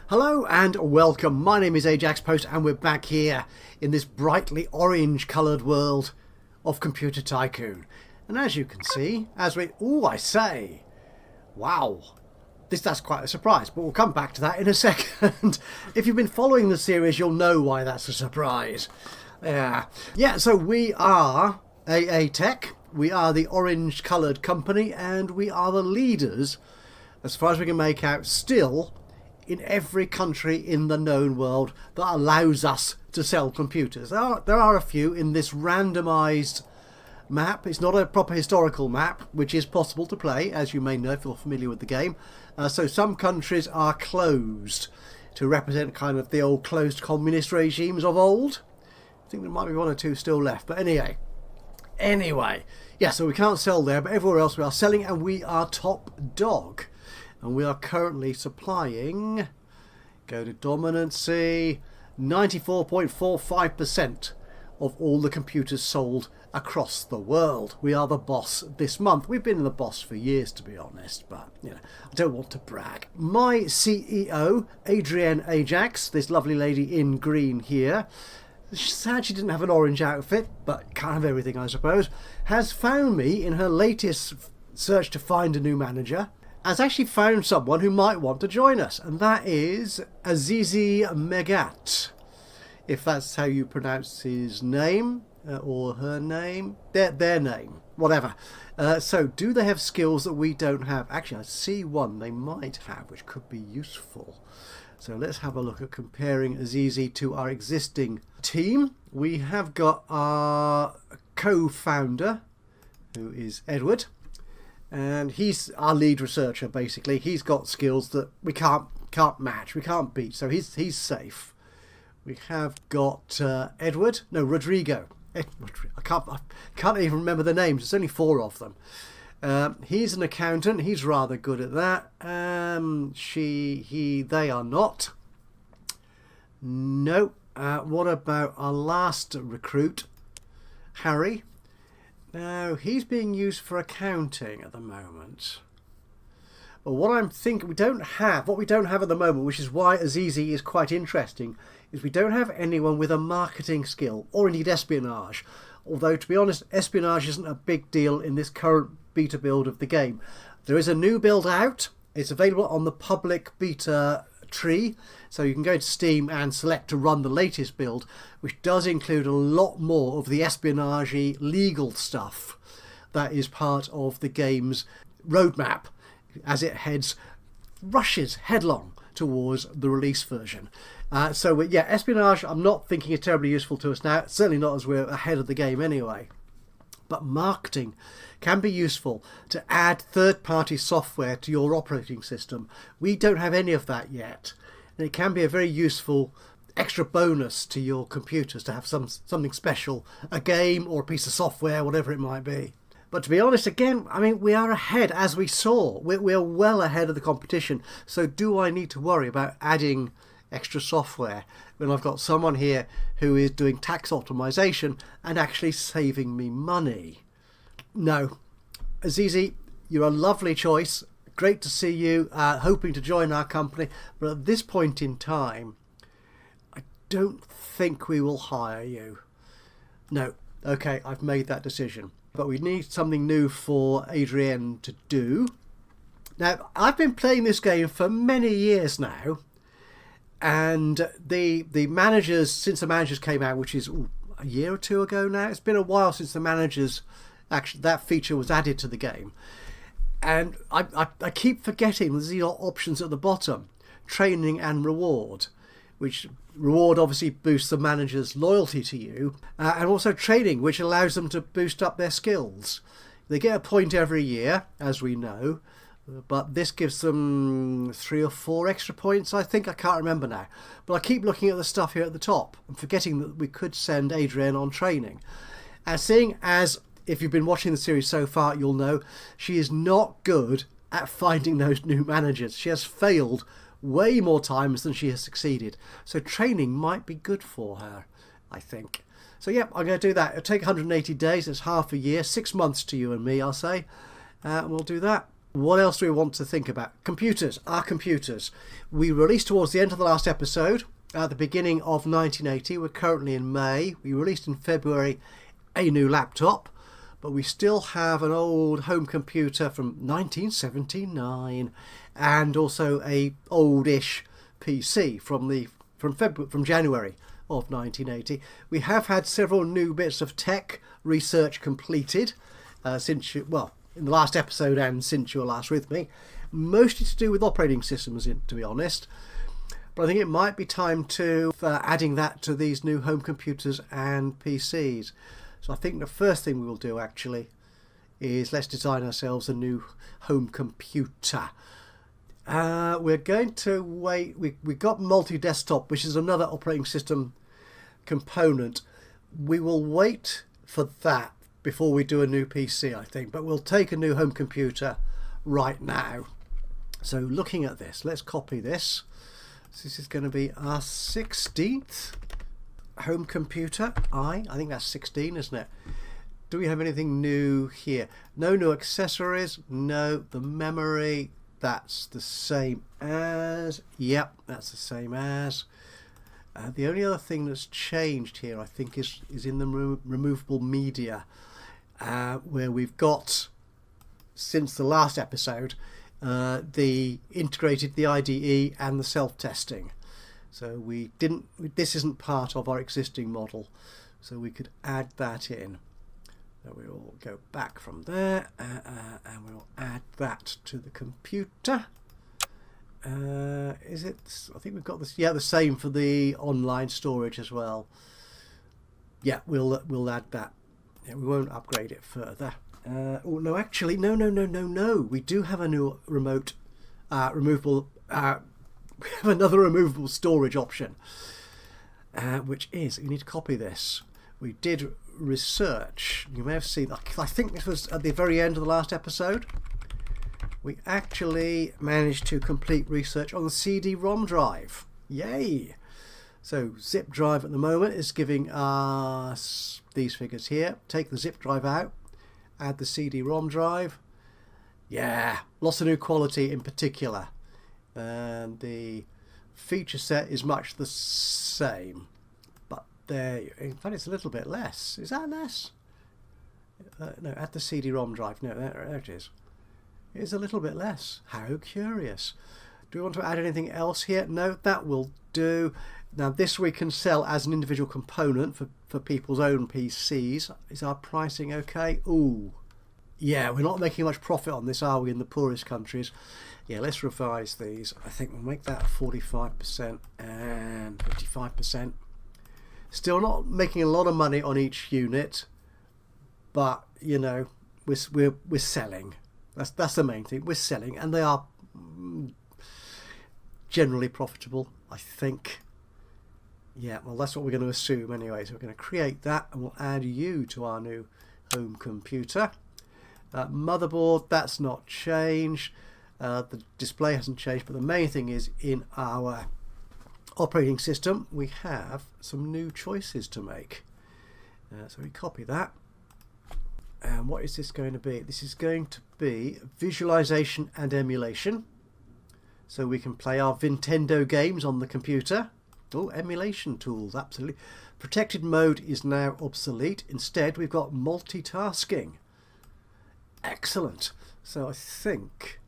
Hello and welcome. My name is Ajaxpost and we're back here in this brightly orange coloured world of Computer Tycoon. And as you can see, wow, that's quite a surprise, but we'll come back to that in a second. If you've been following the series, you'll know why that's a surprise. Yeah, so we are AA Tech, we are the orange coloured company, and we are the leaders, as far as we can make out, still in every country in the known world that allows us to sell computers. There are a few in this randomised map. It's not a proper historical map, which is possible to play, as you may know if you're familiar with the game. So some countries are closed to represent kind of the old closed communist regimes of old. I think there might be one or two still left, but anyway, yeah, so we can't sell there, but everywhere else we are selling, and we are top dog. And we are currently supplying, go to dominancy, 94.45% of all the computers sold across the world. We are the boss this month. We've been the boss for years, to be honest, but you know, I don't want to brag. My CEO, Adrienne Ajax, this lovely lady in green here, sad she didn't have an orange outfit, but can't have everything, I suppose, has found me in her latest search to find a new manager. Has actually found someone who might want to join us, and that is Azizi Megat, if that's how you pronounce his name or her name, their name, whatever. So do they have skills that we don't have? Actually, I see one they might have, which could be useful. So let's have a look at comparing Azizi to our existing team. We have got our co-founder, who is Edward. And he's our lead researcher, basically. He's got skills that we can't match, we can't beat, so he's safe. We have got Rodrigo. I can't even remember the names. There's only 4 of them. He's an accountant. He's rather good at that. They are not. No. What about our last recruit, Harry? Now, he's being used for accounting at the moment. But what I'm thinking what we don't have at the moment, which is why Azizi is quite interesting, is we don't have anyone with a marketing skill, or indeed espionage. Although, to be honest, espionage isn't a big deal in this current beta build of the game. There is a new build out. It's available on the public beta tree, so you can go to Steam and select to run the latest build, which does include a lot more of the espionage legal stuff that is part of the game's roadmap as it rushes headlong towards the release version. So yeah, espionage I'm not thinking is terribly useful to us now, certainly not as we're ahead of the game anyway. But marketing can be useful to add third-party software to your operating system. We don't have any of that yet, and it can be a very useful extra bonus to your computers to have something special, a game or a piece of software, whatever it might be. But to be honest, again, I mean, we are ahead, as we saw. We're well ahead of the competition. So do I need to worry about adding extra software when I've got someone here who is doing tax optimization and actually saving me money? No. Azizi, you're a lovely choice. Great to see you, hoping to join our company. But at this point in time, I don't think we will hire you. No. Okay, I've made that decision. But we need something new for Adrienne to do. Now, I've been playing this game for many years now. And the managers, since the managers came out, which is a year or 2 ago now, it's been a while since the managers, actually that feature was added to the game. And I keep forgetting there's these options at the bottom, training and reward, which reward obviously boosts the manager's loyalty to you, and also training, which allows them to boost up their skills. They get a point every year, as we know, but this gives them 3 or 4 extra points, I think. I can't remember now. But I keep looking at the stuff here at the top and forgetting that we could send Adrienne on training. And seeing as, if you've been watching the series so far, you'll know she is not good at finding those new managers. She has failed way more times than she has succeeded. So training might be good for her, I think. So yeah, I'm going to do that. It'll take 180 days. It's half a year, 6 months to you and me, I'll say. And we'll do that. What else do we want to think about? Computers, our computers. We released towards the end of the last episode, at the beginning of 1980. We're currently in May. We released in February a new laptop, but we still have an old home computer from 1979 and also a oldish PC from January of 1980. We have had several new bits of tech research completed since in the last episode and since you were last with me, mostly to do with operating systems, to be honest. But I think it might be time to adding that to these new home computers and PCs. So I think the first thing we will do actually is let's design ourselves a new home computer. We're going to wait. We got multi-desktop, which is another operating system component. We will wait for that before we do a new PC, I think. But we'll take a new home computer right now. So looking at this, let's copy this. This is going to be our 16th home computer. I think that's 16, isn't it? Do we have anything new here? No new accessories. No, the memory, that's the same as. Yep, that's the same as. The only other thing that's changed here, I think, is in the removable media, where we've got, since the last episode, integrated the IDE and the self-testing. So this isn't part of our existing model, so we could add that in. So we will go back from there and we'll add that to the computer. Is it? I think we've got this. Yeah, the same for the online storage as well. Yeah, we'll add that. Yeah, we won't upgrade it further. Oh no, actually, no. We do have a new removable. We have another removable storage option, which is, you need to copy this. We did research. You may have seen. I think this was at the very end of the last episode. We actually managed to complete research on the CD-ROM drive. Yay! So zip drive at the moment is giving us these figures here. Take the zip drive out, add the CD-ROM drive. Yeah, lots of new quality in particular. And the feature set is much the same. But there, in fact, it's a little bit less. Is that less? No, add the CD-ROM drive. No, there it is. It's a little bit less. How curious. Do we want to add anything else here? No, that will do. Now this we can sell as an individual component for people's own PCs. Is our pricing okay? Ooh. Yeah, we're not making much profit on this, are we, in the poorest countries? Yeah, let's revise these. I think we'll make that 45% and 55%. Still not making a lot of money on each unit, but you know, we're selling. That's the main thing. We're selling, and they are generally profitable, I think. Yeah, well, that's what we're going to assume anyway. So we're going to create that, and we'll add you to our new home computer. Motherboard, that's not changed. The display hasn't changed, but the main thing is in our operating system we have some new choices to make. So we copy that. And what is this going to be? This is going to be visualization and emulation. So we can play our Nintendo games on the computer. Oh, emulation tools, absolutely. Protected mode is now obsolete. Instead, we've got multitasking. Excellent. So I think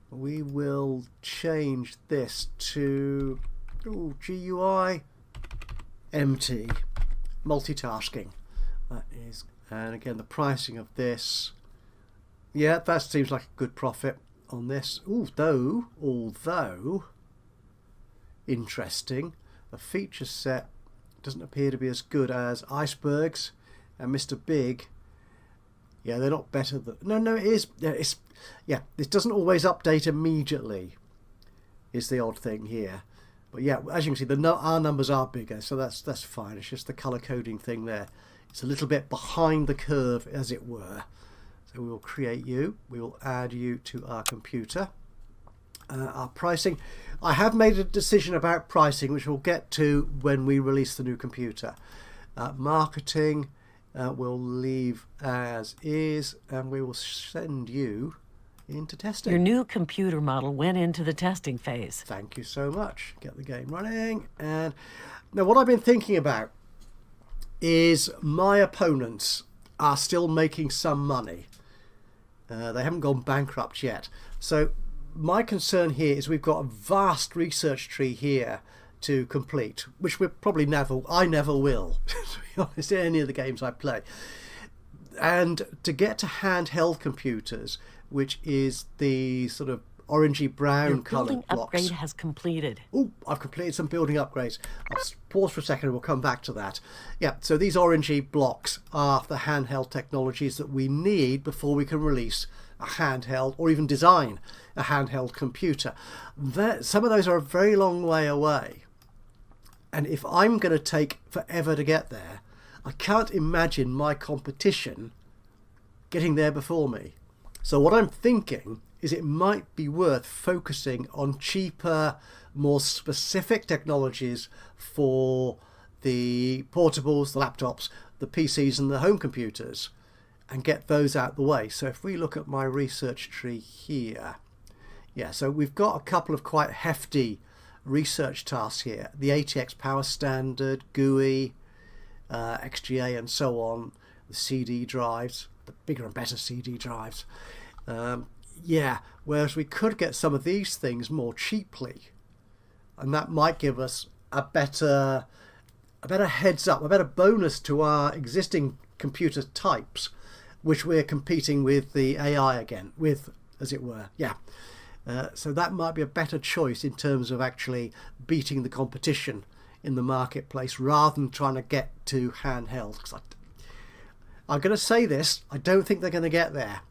we will change this to GUI MT, multitasking. That is. And again, the pricing of this, yeah, that seems like a good profit on this. Although interesting, the feature set doesn't appear to be as good as Icebergs and Mr. Big. Yeah, they're not better than. No, it is. Yeah, this doesn't always update immediately. Is the odd thing here. But yeah, as you can see, our numbers are bigger, so that's fine. It's just the color coding thing there. It's a little bit behind the curve, as it were. So we will create you. We will add you to our computer. Our pricing. I have made a decision about pricing, which we'll get to when we release the new computer. Marketing, we'll leave as is, and we will send you into testing. Your new computer model went into the testing phase. Thank you so much. Get the game running. And now what I've been thinking about is my opponents are still making some money. They haven't gone bankrupt yet. So my concern here is we've got a vast research tree here to complete, which I never will, to be honest, in any of the games I play. And to get to handheld computers, which is the sort of orangey brown coloured building blocks. upgrade has completed. Oh, I've completed some building upgrades. I'll pause for a second and we'll come back to that. Yeah, so these orangey blocks are the handheld technologies that we need before we can release a handheld or even design a handheld computer. Some of those are a very long way away. And if I'm going to take forever to get there, I can't imagine my competition getting there before me. So what I'm thinking is it might be worth focusing on cheaper, more specific technologies for the portables, the laptops, the PCs and the home computers, and get those out the way. So if we look at my research tree here, yeah, so we've got a couple of quite hefty research tasks here. The ATX power standard, GUI, XGA and so on, the CD drives, the bigger and better CD drives. Yeah, whereas we could get some of these things more cheaply, and that might give us a better heads up, a better bonus to our existing computer types, which we're competing with the AI again, with, as it were. Yeah. So that might be a better choice in terms of actually beating the competition in the marketplace rather than trying to get to handheld. Because I'm going to say this, I don't think they're going to get there.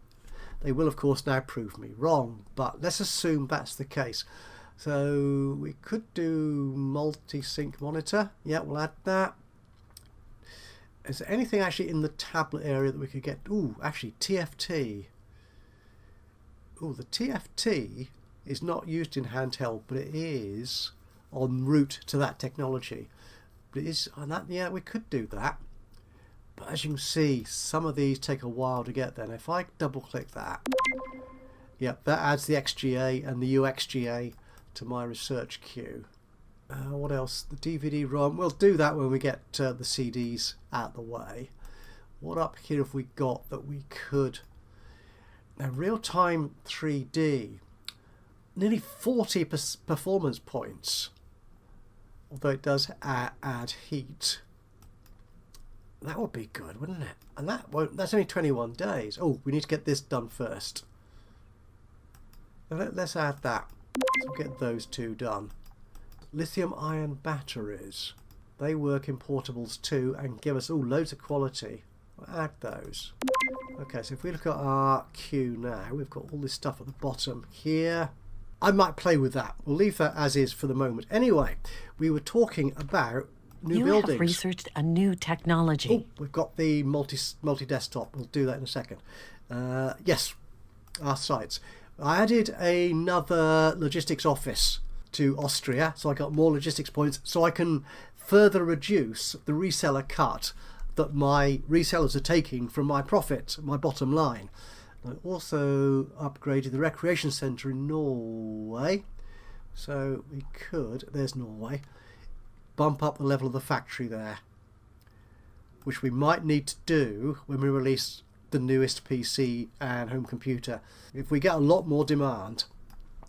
They will, of course, now prove me wrong, but let's assume that's the case. So we could do multi-sync monitor. Yeah, we'll add that. Is there anything actually in the tablet area that we could get? Ooh, actually, TFT. Ooh, the TFT is not used in handheld, but it is en route to that technology. But it is on that. Yeah, we could do that. But as you can see, some of these take a while to get there. And if I double click that, yeah, that adds the XGA and the UXGA to my research queue. What else? The DVD-ROM. We'll do that when we get the CDs out the way. What up here have we got that we could? Now, real-time 3D, nearly 40 performance points, although it does add heat. That would be good, wouldn't it? And that's only 21 days. Oh, we need to get this done first. Let's add that. So get those two done. Lithium-ion batteries. They work in portables too and give us loads of quality. We'll add those. Okay, so if we look at our queue now, we've got all this stuff at the bottom here. I might play with that. We'll leave that as is for the moment. Anyway, we were talking about new buildings. You have researched a new technology. Oh, we've got the multi-desktop. We'll do that in a second. Yes, our sites. I added another logistics office to Austria, so I got more logistics points, so I can further reduce the reseller cut that my resellers are taking from my profit, my bottom line. I also upgraded the recreation centre in Norway, so we could, there's Norway, bump up the level of the factory there, which we might need to do when we release the newest PC and home computer. If we get a lot more demand,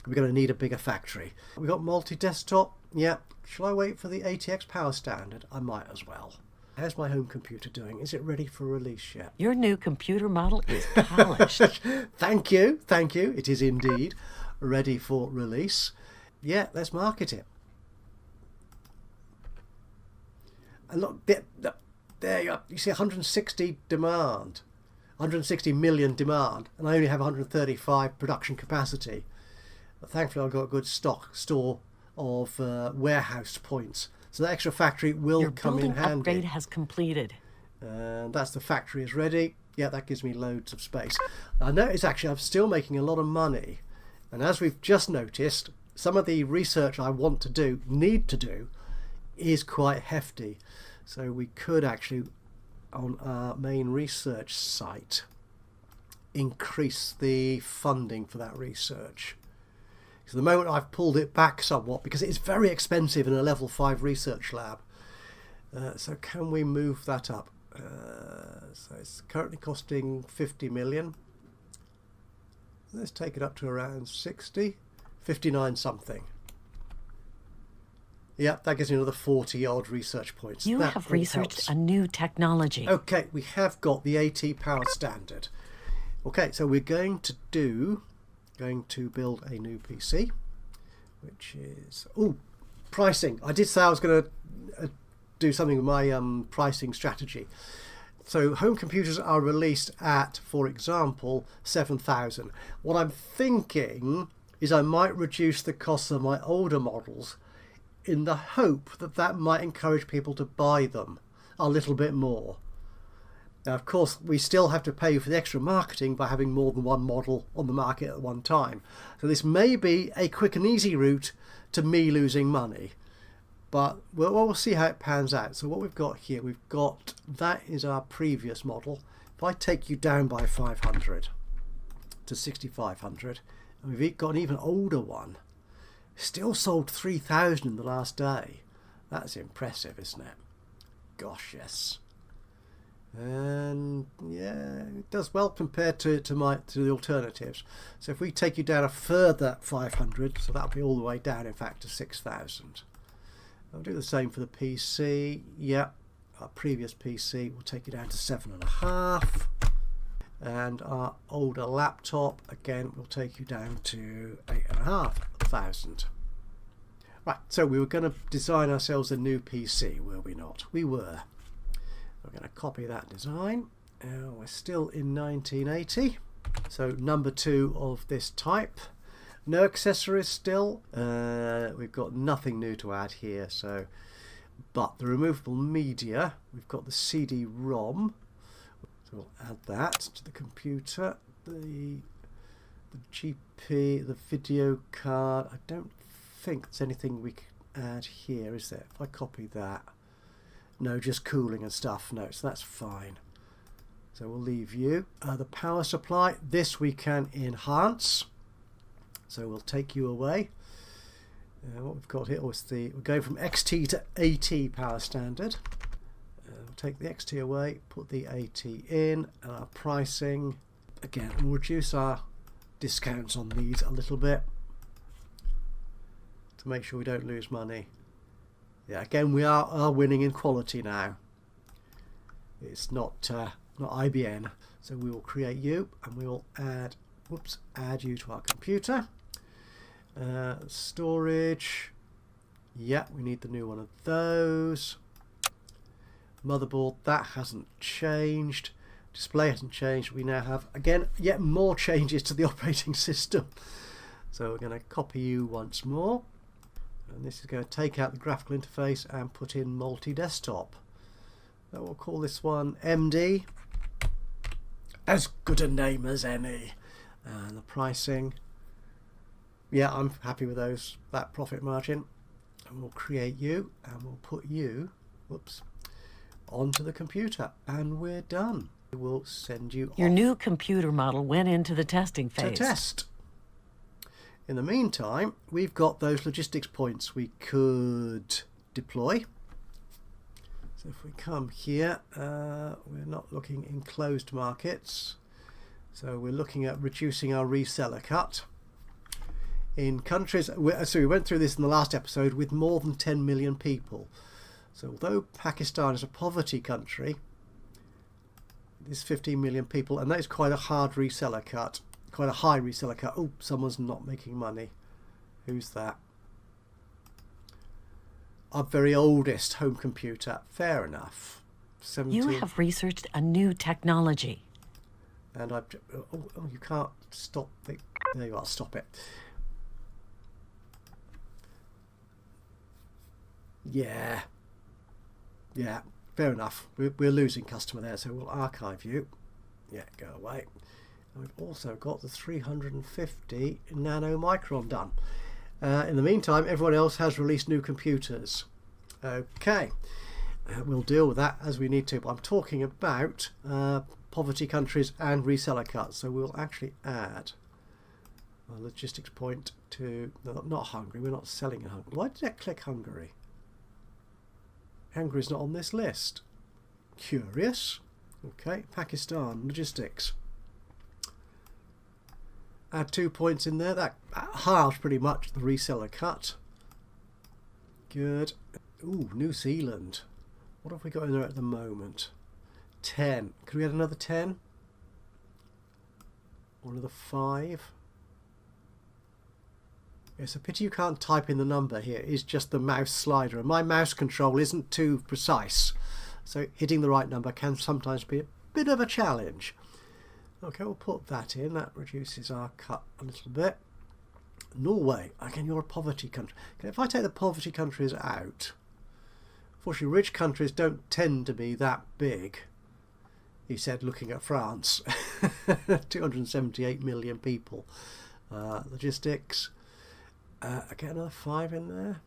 we're going to need a bigger factory. We've got multi-desktop. Yeah. Shall I wait for the ATX power standard? I might as well. How's my home computer doing? Is it ready for release yet? Your new computer model is polished. Thank you. Thank you. It is indeed ready for release. Yeah, let's market it. And look, there you are. You see 160 demand. 160 million demand. And I only have 135 production capacity. But thankfully I've got a good store of warehouse points. So the extra factory will come in handy. Your building upgrade has completed. And that's the factory is ready. Yeah, that gives me loads of space. I notice actually I'm still making a lot of money. And as we've just noticed, some of the research I need to do, is quite hefty. So we could actually, on our main research site, increase the funding for that research. So the moment I've pulled it back somewhat because it's very expensive in a level 5 research lab. So can we move that up? So it's currently costing 50 million. Let's take it up to around 60, 59 something. Yep, that gives you another 40 odd research points. You That have all researched helps. a new technology. Okay, we have got the AT power standard. Okay, so we're going to build a new PC, which is pricing. I did say I was going to do something with my pricing strategy. So home computers are released at, for example, 7,000. What I'm thinking is I might reduce the cost of my older models in the hope that that might encourage people to buy them a little bit more. Now, of course, we still have to pay for the extra marketing by having more than one model on the market at one time. So this may be a quick and easy route to me losing money. But we'll see how it pans out. So what we've got here, that is our previous model. If I take you down by 500 to 6,500, and we've got an even older one, still sold 3,000 in the last day. That's impressive, isn't it? Gosh, yes. And yeah, it does well compared to the alternatives. So if we take you down a further 500, so that'll be all the way down, in fact, to 6,000. I'll do the same for the PC. Yeah, our previous PC will take you down to 7.5, and our older laptop again will take you down to 8,500. Right, so we were going to design ourselves a new PC, were we not? We were. We're going to copy that design. We're still in 1980, so number 2 of this type. No accessories still. We've got nothing new to add here. But the removable media, we've got the CD-ROM. So we'll add that to the computer. The GP, the video card. I don't think there's anything we can add here, is there? If I copy that. No, just cooling and stuff. No, so that's fine. So we'll leave you. The power supply, this we can enhance. So we'll take you away. What we've got here was we're going from XT to AT power standard. We'll take the XT away, put the AT in, and our pricing. Again, we'll reduce our discounts on these a little bit to make sure we don't lose money. Yeah, again, we are winning in quality now. It's not IBM. So we will create you, and we will add you to our computer. Storage. Yeah, we need the new one of those. Motherboard, that hasn't changed. Display hasn't changed. We now have, again, yet more changes to the operating system. So we're going to copy you once more. And this is going to take out the graphical interface and put in multi-desktop. So we'll call this one MD. As good a name as any. And the pricing. Yeah, I'm happy with that profit margin. And we'll create you and we'll put you onto the computer. And we're done. We'll send you Your off new computer model went into the testing to phase. test. In the meantime, we've got those logistics points we could deploy. So if we come here, we're not looking in closed markets. So we're looking at reducing our reseller cut. In countries, so we went through this in the last episode, with more than 10 million people. So although Pakistan is a poverty country, there's 15 million people, and that is quite a hard reseller cut. Quite a high reseller cut. Oh, someone's not making money. Who's that? Our very oldest home computer. Fair enough. 17. You have researched a new technology. And I've... Oh, you can't stop the... There you are, stop it. Yeah. Yeah, fair enough. We're losing customer there, so we'll archive you. Yeah, go away. And we've also got the 350 nanomicron done. In the meantime, everyone else has released new computers. Okay, we'll deal with that as we need to. But I'm talking about poverty countries and reseller cuts. So we'll actually add a logistics point to, no, not Hungary. We're not selling in Hungary. Why did I click Hungary? Hungary's not on this list. Curious. Okay, Pakistan, logistics. Add 2 points in there. That halves pretty much the reseller cut. Good. Ooh, New Zealand. What have we got in there at the moment? 10. Could we add another 10? Or another 5? It's a pity you can't type in the number here. It's just the mouse slider. And my mouse control isn't too precise. So hitting the right number can sometimes be a bit of a challenge. Okay, we'll put that in. That reduces our cut a little bit. Norway. Again, you're a poverty country. Okay, if I take the poverty countries out, unfortunately, rich countries don't tend to be that big, he said, looking at France. 278 million people. Logistics. Get another 5 in there.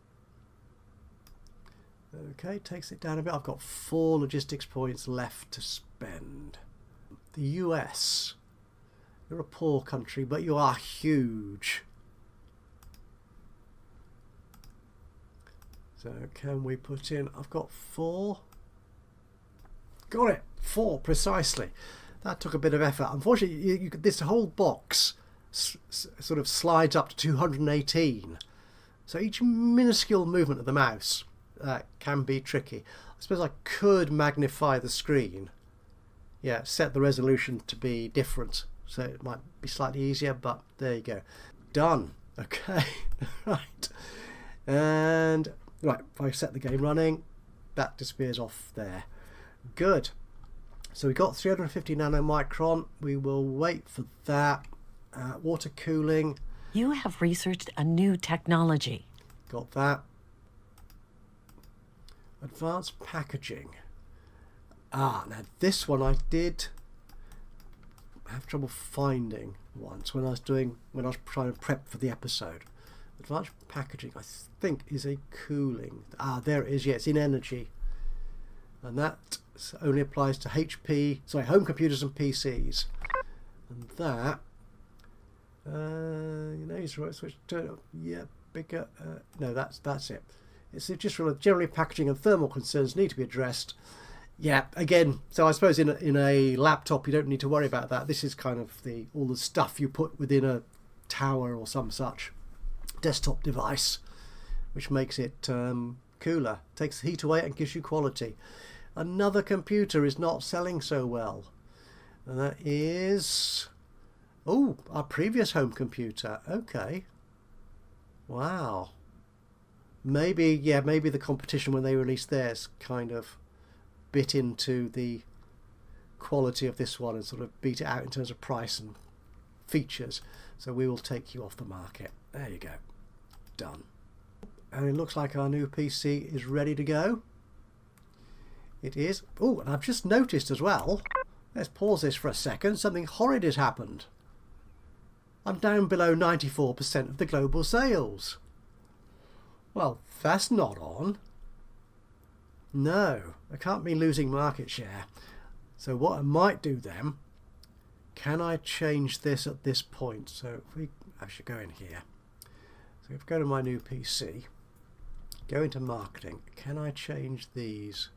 Okay, takes it down a bit. I've got 4 logistics points left to spend. The US. You're a poor country, but you are huge. So can we put in, I've got 4. Got it, 4 precisely. That took a bit of effort. Unfortunately, this whole box sort of slides up to 218. So each minuscule movement of the mouse can be tricky. I suppose I could magnify the screen. Yeah, set the resolution to be different, so it might be slightly easier, but there you go. Done. Okay, right. And right, if I set the game running, that disappears off there. Good. So we got 350 nanomicron. We will wait for that. Water cooling. You have researched a new technology. Got that. Advanced packaging. Now this one I did have trouble finding once when I was trying to prep for the episode. Advanced packaging, I think, is a cooling. There it is. Yeah, it's in energy, and that only applies to home computers and PCs. And that, you right switch, turn up. Yeah, bigger. No, that's it. It's just generally packaging and thermal concerns need to be addressed. Yeah, again, so I suppose in a laptop you don't need to worry about that. This is kind of all the stuff you put within a tower or some such desktop device, which makes it cooler, takes the heat away and gives you quality. Another computer is not selling so well, and that is our previous home computer. Okay, wow. Maybe the competition when they released theirs kind of bit into the quality of this one and sort of beat it out in terms of price and features. So we will take you off the market. There you go. Done. And it looks like our new PC is ready to go. It is. Oh, and I've just noticed as well, let's pause this for a second, something horrid has happened. I'm down below 94% of the global sales. Well, that's not on. No, I can't be losing market share. So what I might do then, can I change this at this point? So I should go in here. So if I go to my new PC, go into marketing, can I change these?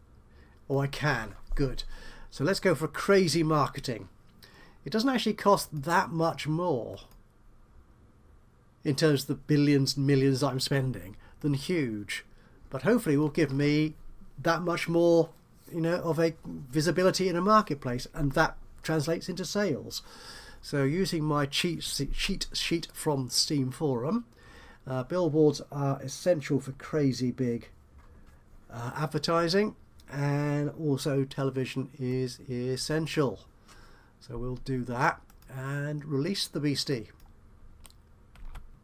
Oh, I can. Good. So let's go for crazy marketing. It doesn't actually cost that much more in terms of the billions and millions I'm spending than huge, but hopefully will give me that much more, of a visibility in a marketplace, and that translates into sales. So using my cheat sheet from Steam Forum, billboards are essential for crazy big advertising, and also television is essential. So we'll do that and release the beastie.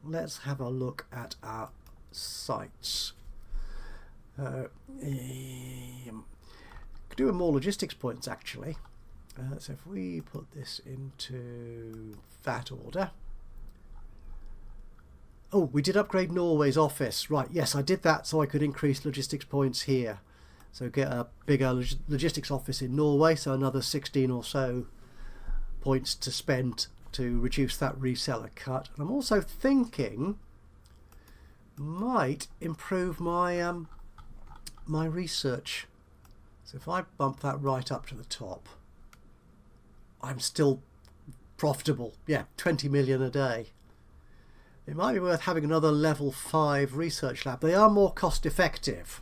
Let's have a look at our sites. Could do more logistics points actually. So if we put this into that order. Oh, we did upgrade Norway's office. Right, yes, I did that so I could increase logistics points here. So get a bigger logistics office in Norway, so another 16 or so points to spend to reduce that reseller cut. And I'm also thinking might improve my my research. So if I bump that right up to the top, I'm still profitable. Yeah, 20 million a day. It might be worth having another level 5 research lab. They are more cost effective,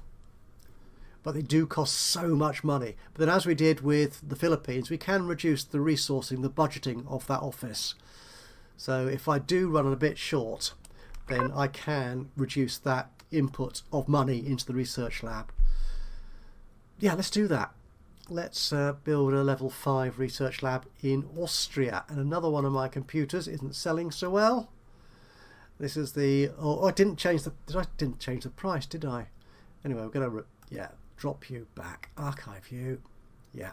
but they do cost so much money. But then, as we did with the Philippines, we can reduce the resourcing, the budgeting of that office. So if I do run a bit short, then I can reduce that input of money into the research lab. Yeah, let's do that. Let's build a level 5 research lab in Austria. And another one of my computers isn't selling so well. This is the... Oh, I didn't change the... I didn't change the price, did I? Anyway, we're going to... Yeah, drop you back. Archive you. Yeah.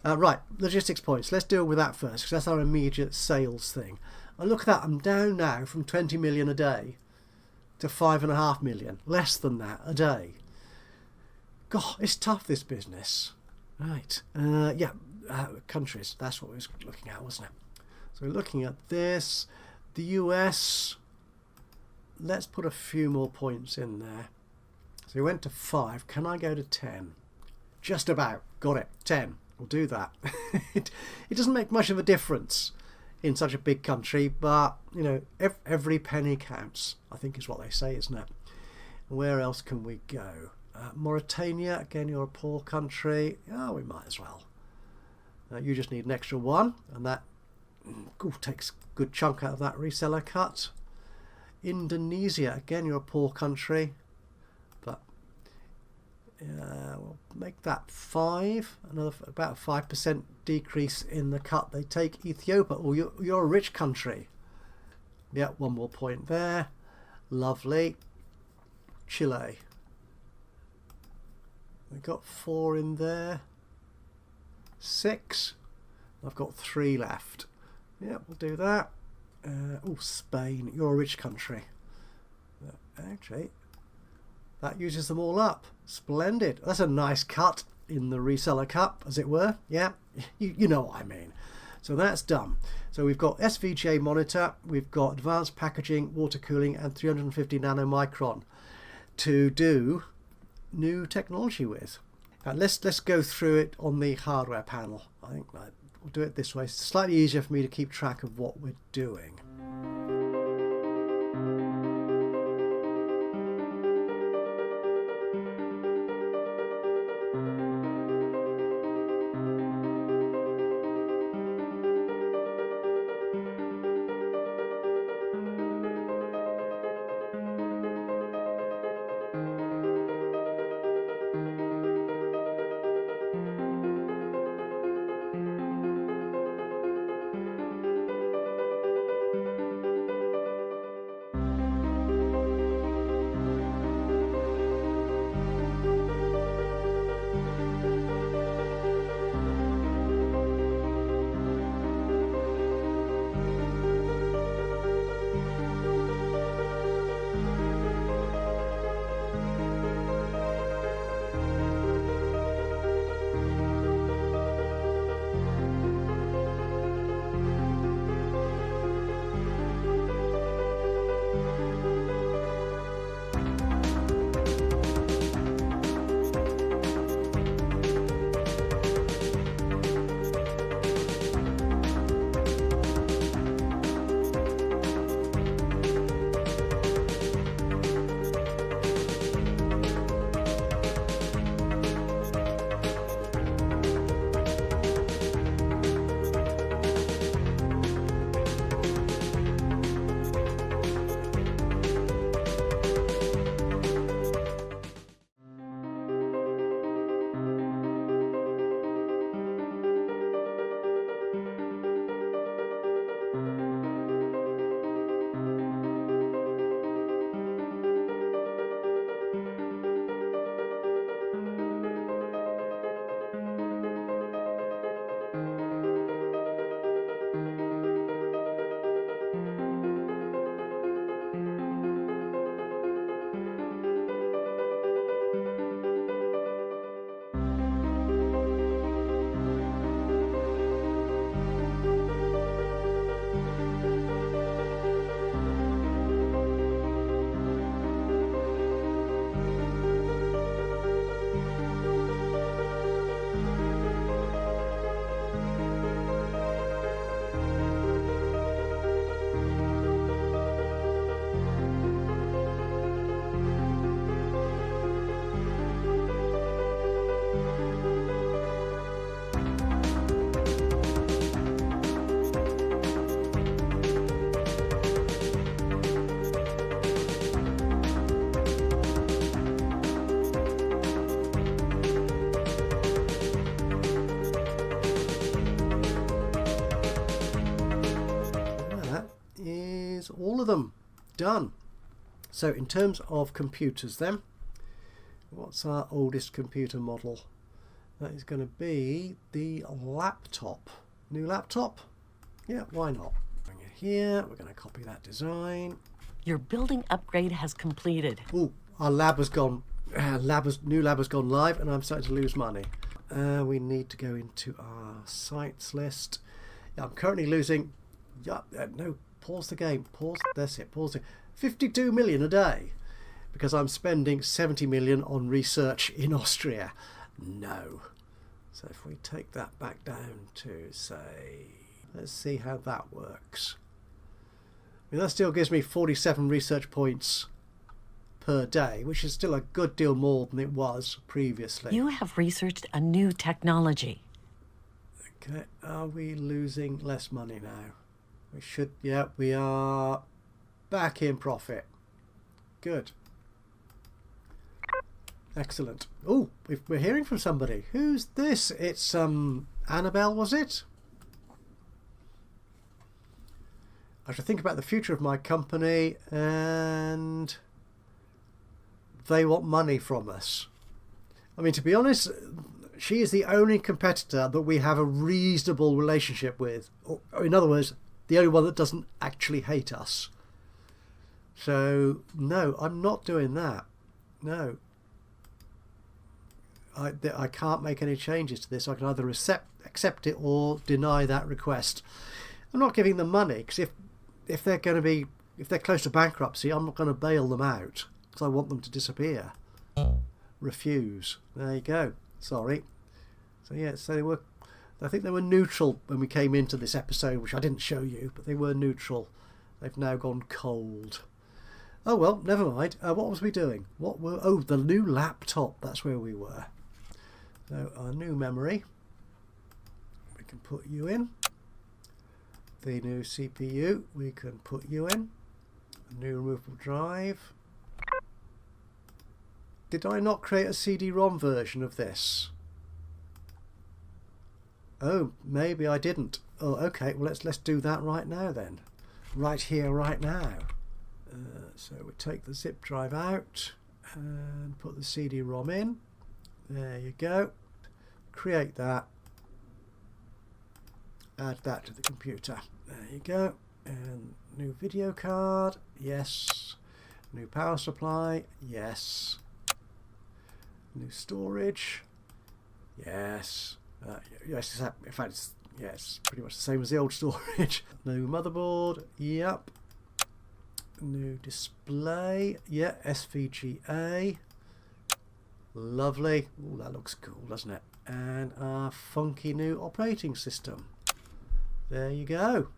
Right, logistics points. Let's deal with that first, because that's our immediate sales thing. And look at that. I'm down now from 20 million a day to 5.5 million. Less than that a day. God, it's tough, this business. Right. Countries. That's what we was looking at, wasn't it? So we're looking at this. The US. Let's put a few more points in there. So we went to 5. Can I go to 10? Just about. Got it. 10. We'll do that. It doesn't make much of a difference in such a big country, but, you know, every penny counts, I think is what they say, isn't it? Where else can we go? Mauritania, again, you're a poor country. Oh, we might as well. You just need an extra 1, and that takes a good chunk out of that reseller cut. Indonesia, again, you're a poor country, but we'll make that 5. Another about a 5% decrease in the cut they take. Ethiopia, oh, you're a rich country. Yeah, 1 more point there. Lovely. Chile. We got 4 in there. 6. I've got 3 left. Yeah, we'll do that. Spain. You're a rich country. Actually, that uses them all up. Splendid. That's a nice cut in the reseller cut, as it were. Yeah, you know what I mean. So that's done. So we've got SVGA monitor, we've got advanced packaging, water cooling, and 350 nanomicron to do new technology with. And let's go through it on the hardware panel. I think we'll do it this way. It's slightly easier for me to keep track of what we're doing. all of them done. So in terms of computers then, what's our oldest computer model? That is going to be the laptop. New laptop? Yeah, why not? Bring it here. We're going to copy that design. Your building upgrade has completed. Oh, our lab has gone. New lab has gone live, and I'm starting to lose money. We need to go into our sites list. Yeah, I'm currently losing. No, pause the game. Pause. That's it. Pause it. 52 million a day, because I'm spending 70 million on research in Austria. No. So if we take that back down to, say, let's see how that works. I mean, that still gives me 47 research points per day, which is still a good deal more than it was previously. You have researched a new technology. Okay, are we losing less money now? We should, yeah, we are back in profit. Good. Excellent. Oh, we're hearing from somebody. Who's this? It's Annabelle, was it? I should think about the future of my company, and they want money from us. I mean, to be honest, she is the only competitor that we have a reasonable relationship with. Or, in other words, the only one that doesn't actually hate us. So, no, I'm not doing that. No. I can't make any changes to this. I can either accept it or deny that request. I'm not giving them money, because if they're close to bankruptcy, I'm not going to bail them out, because I want them to disappear. Refuse. There you go. Sorry. So yeah, so I think they were neutral when we came into this episode, which I didn't show you, but they were neutral. They've now gone cold. Oh well, never mind. What was we doing? The new laptop. That's where we were. So our new memory, we can put you in. The new CPU, we can put you in. A new removable drive. Did I not create a CD-ROM version of this? Oh, maybe I didn't. Oh, okay. Well, let's do that right now then. Right here, right now. So we take the zip drive out and put the CD-ROM in. There you go. Create that. Add that to the computer. There you go. And new video card. Yes. New power supply. Yes. New storage. Yes. Yes. In fact, it's yes, pretty much the same as the old storage. New motherboard. Yep. New display. Yeah. SVGA. Lovely. Oh, that looks cool, doesn't it? And our funky new operating system. There you go.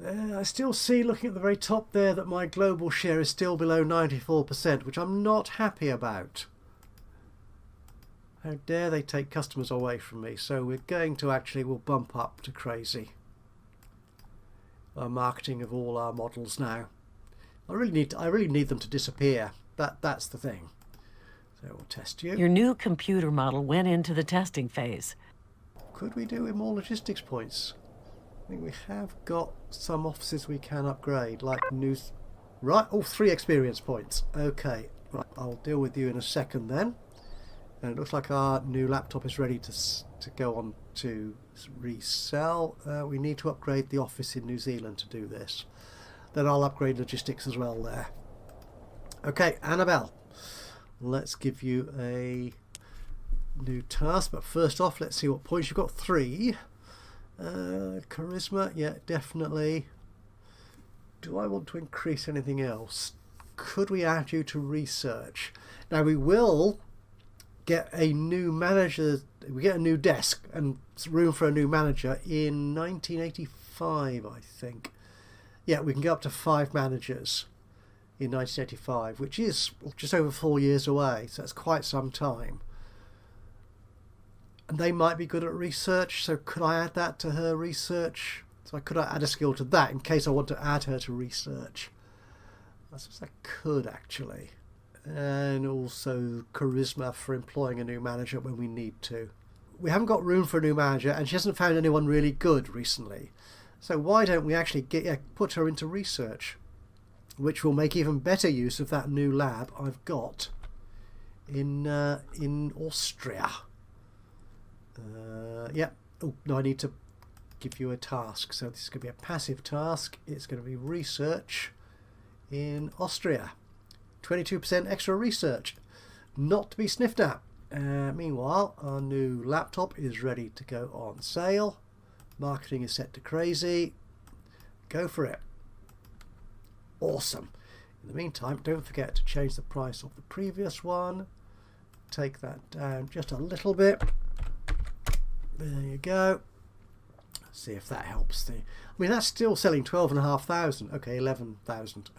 I still see, looking at the very top there, that my global share is still below 94%, which I'm not happy about. How dare they take customers away from me? So we're going to we'll bump up to crazy. Our marketing of all our models now. I really need them to disappear. That's the thing. So we'll test you. Your new computer model went into the testing phase. Could we do with more logistics points? I think we have got some offices we can upgrade, like news. Right, 3 experience points. Okay, right, I'll deal with you in a second then. And it looks like our new laptop is ready to go on to resell. We need to upgrade the office in New Zealand to do this. Then I'll upgrade logistics as well there. Okay, Annabelle, let's give you a new task, but first off, let's see what points you've got. 3. Charisma, yeah, definitely. Do I want to increase anything else? Could we add you to research? Now we will get a new manager. We get a new desk and room for a new manager in 1985, I think. Yeah, we can go up to 5 managers in 1985, which is just over 4 years away, so that's quite some time. And they might be good at research, so could I add that to her research? So could I add a skill to that in case I want to add her to research? I suppose I could actually. And also charisma for employing a new manager when we need to. We haven't got room for a new manager, and she hasn't found anyone really good recently. So why don't we actually put her into research, which will make even better use of that new lab I've got in Austria. Yeah. Oh no, I need to give you a task. So this is going to be a passive task. It's going to be research in Austria. 22% extra research, not to be sniffed at. Meanwhile, our new laptop is ready to go on sale. Marketing is set to crazy. Go for it. Awesome. In the meantime, don't forget to change the price of the previous one. Take that down just a little bit. There you go. See if that helps. I mean, that's still selling 12,500. Okay, 11,000.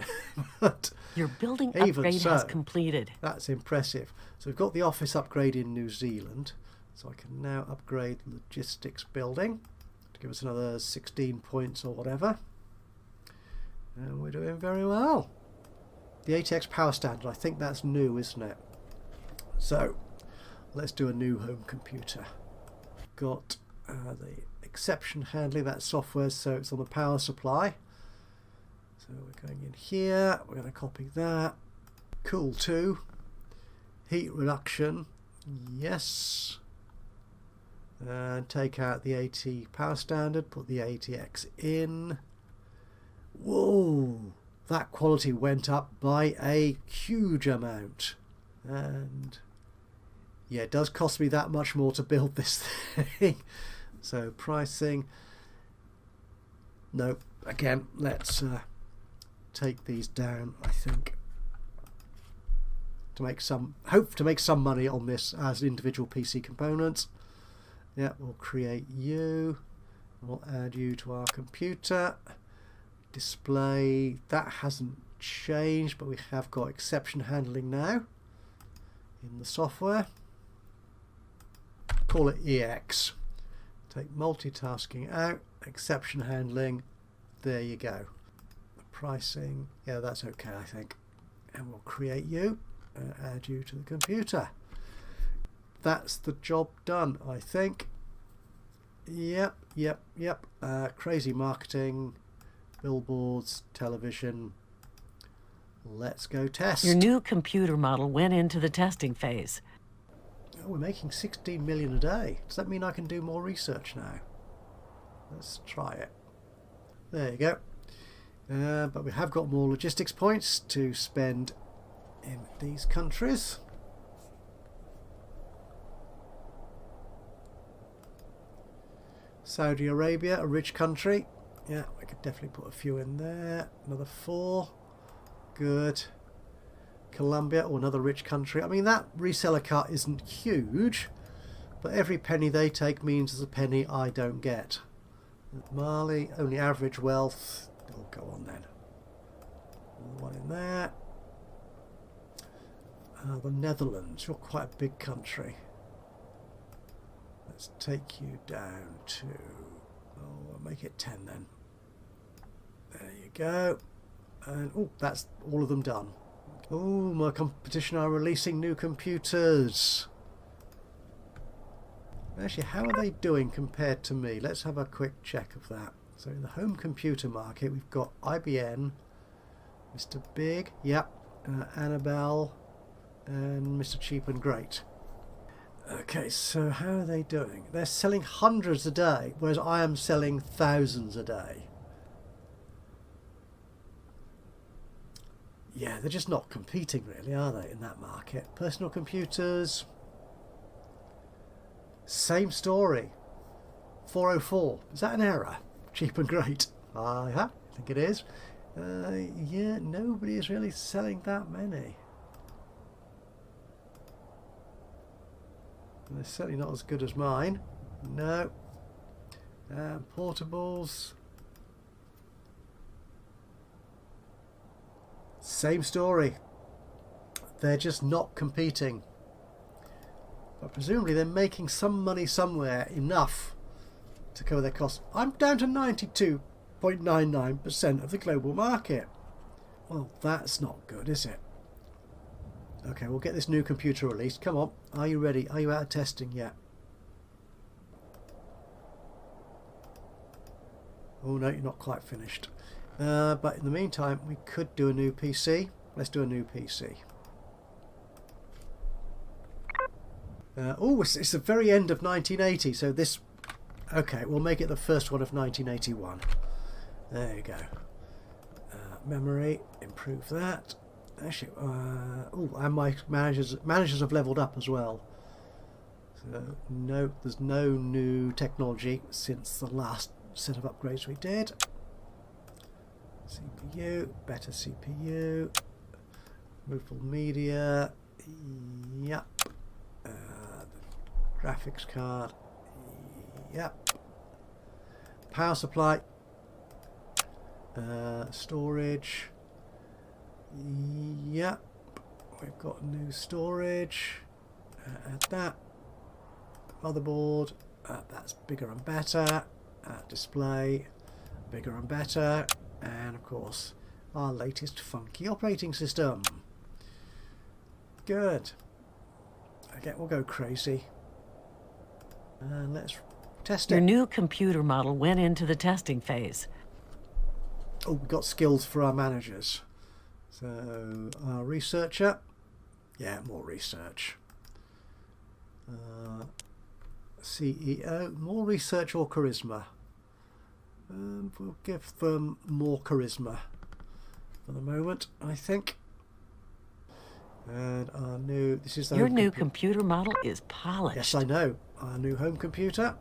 But your building even upgrade so, has completed. That's impressive. So we've got the office upgrade in New Zealand. So I can now upgrade the logistics building to give us another 16 points or whatever. And we're doing very well. The ATX power standard, I think that's new, isn't it? So let's do a new home computer. Got the exception handling, that software, so it's on the power supply. So we're going in here, we're going to copy that. Cool 2. Heat reduction, yes. And take out the AT power standard, put the ATX in. Whoa, that quality went up by a huge amount. And yeah, it does cost me that much more to build this thing. So pricing, no, again, let's take these down, I think, to make some, hope to make some money on this as individual PC components. Yeah, we'll create you, we'll add you to our computer. Display, that hasn't changed, but we have got exception handling now in the software. Call it EX. Take multitasking out, exception handling, there you go. The pricing, yeah, that's okay, I think. And we'll create you and add you to the computer. That's the job done, I think. Yep. Crazy marketing, billboards, television. Let's go test. Your new computer model went into the testing phase. Oh, we're making 16 million a day. Does that mean I can do more research now? Let's try it. There you go. But we have got more logistics points to spend in these countries. Saudi Arabia, a rich country. Yeah, I could definitely put a few in there. Another 4. Good. Colombia, or another rich country. I mean, that reseller cut isn't huge, but every penny they take means there's a penny I don't get. Mali, only average wealth. Oh, go on then. Another one in there. The Netherlands, you're quite a big country. Let's take you down to, oh, I'll make it 10 then. There you go. And oh, that's all of them done. Oh, my competition are releasing new computers. Actually, how are they doing compared to me? Let's have a quick check of that. So in the home computer market, we've got IBM, Mr. Big, yep, Annabelle, and Mr. Cheap and Great. Okay, so how are they doing? They're selling hundreds a day, whereas I am selling thousands a day. Yeah, they're just not competing really, are they, in that market? Personal computers, same story. 404. Is that an error? Cheap and Great. I think it is. Yeah, nobody is really selling that many. And they're certainly not as good as mine. No. Portables. Same story. They're just not competing. But presumably they're making some money somewhere, enough to cover their costs. I'm down to 92.99% of the global market. Well, that's not good, is it? Okay, we'll get this new computer released. Come on, are you ready? Are you out of testing yet? Oh no, you're not quite finished. But in the meantime, we could do a new PC. Let's do a new PC. Oh, it's the very end of 1980, so this... Okay, we'll make it the first one of 1981. There you go. Memory, improve that. Actually, oh, and my managers have leveled up as well. So no, there's no new technology since the last set of upgrades we did. CPU, better CPU, movable media, yep. Graphics card, yep. Power supply, storage, yep. We've got new storage. Add that. Motherboard, that's bigger and better. Display, bigger and better. And of course, our latest funky operating system. Good. Okay, we'll go crazy. And let's test it. Your new computer model went into the testing phase. Oh, we've got skills for our managers. So, our researcher. Yeah, more research. CEO, more research or charisma? We'll give them more charisma for the moment, I think. And our new... This is the Your new computer model is polished. Yes, I know. Our new home computer.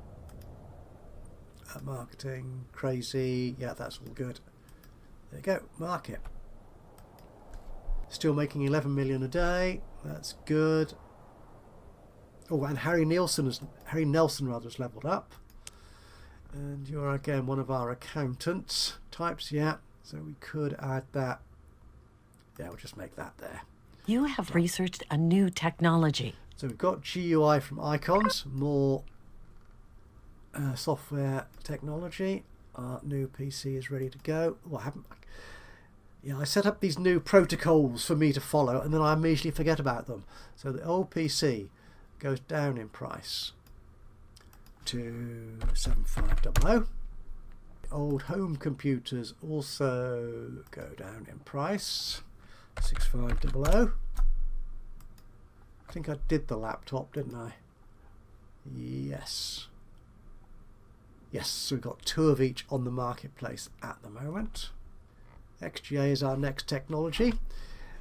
Marketing, crazy. Yeah, that's all good. There you go. Market. Still making 11 million a day. That's good. Oh, and Harry Nelson has leveled up. And you're again one of our accountants types, yeah. So we could add that. Yeah, we'll just make that there. You have researched a new technology. So we've got GUI from Icons, more software technology. Our new PC is ready to go. Well, I set up these new protocols for me to follow, and then I immediately forget about them. So the old PC goes down in price to 7500. Old home computers also go down in price, 6500. I think I did the laptop, didn't I? Yes. Yes, so we've got 2 of each on the marketplace at the moment. XGA is our next technology.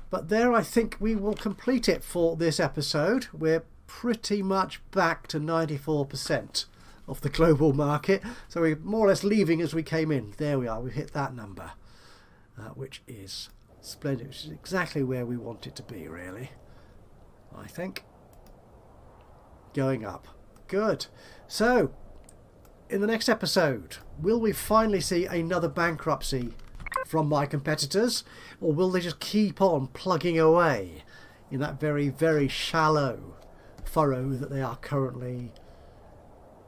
But there I think we will complete it for this episode. We're pretty much back to 94% of the global market. So we're more or less leaving as we came in. There we are, we've hit that number, which is splendid, which is exactly where we want it to be, really, I think. Going up. Good. So, in the next episode, will we finally see another bankruptcy from my competitors, or will they just keep on plugging away in that very, very shallow furrow that they are currently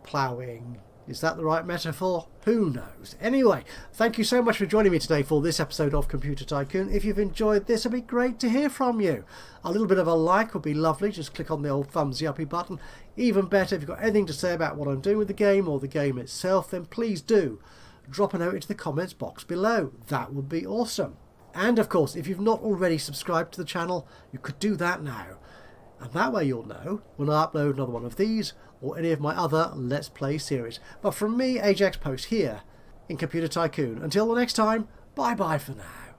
ploughing? Is that the right metaphor? Who knows? Anyway, thank you so much for joining me today for this episode of Computer Tycoon. If you've enjoyed this, it'd be great to hear from you. A little bit of a like would be lovely. Just click on the old thumbsy uppy button. Even better, if you've got anything to say about what I'm doing with the game or the game itself, then please do drop a note into the comments box below. That would be awesome. And of course, if you've not already subscribed to the channel, you could do that now. And that way you'll know when I upload another one of these or any of my other Let's Play series. But from me, Ajaxpost, here in Computer Tycoon. Until the next time, bye bye for now.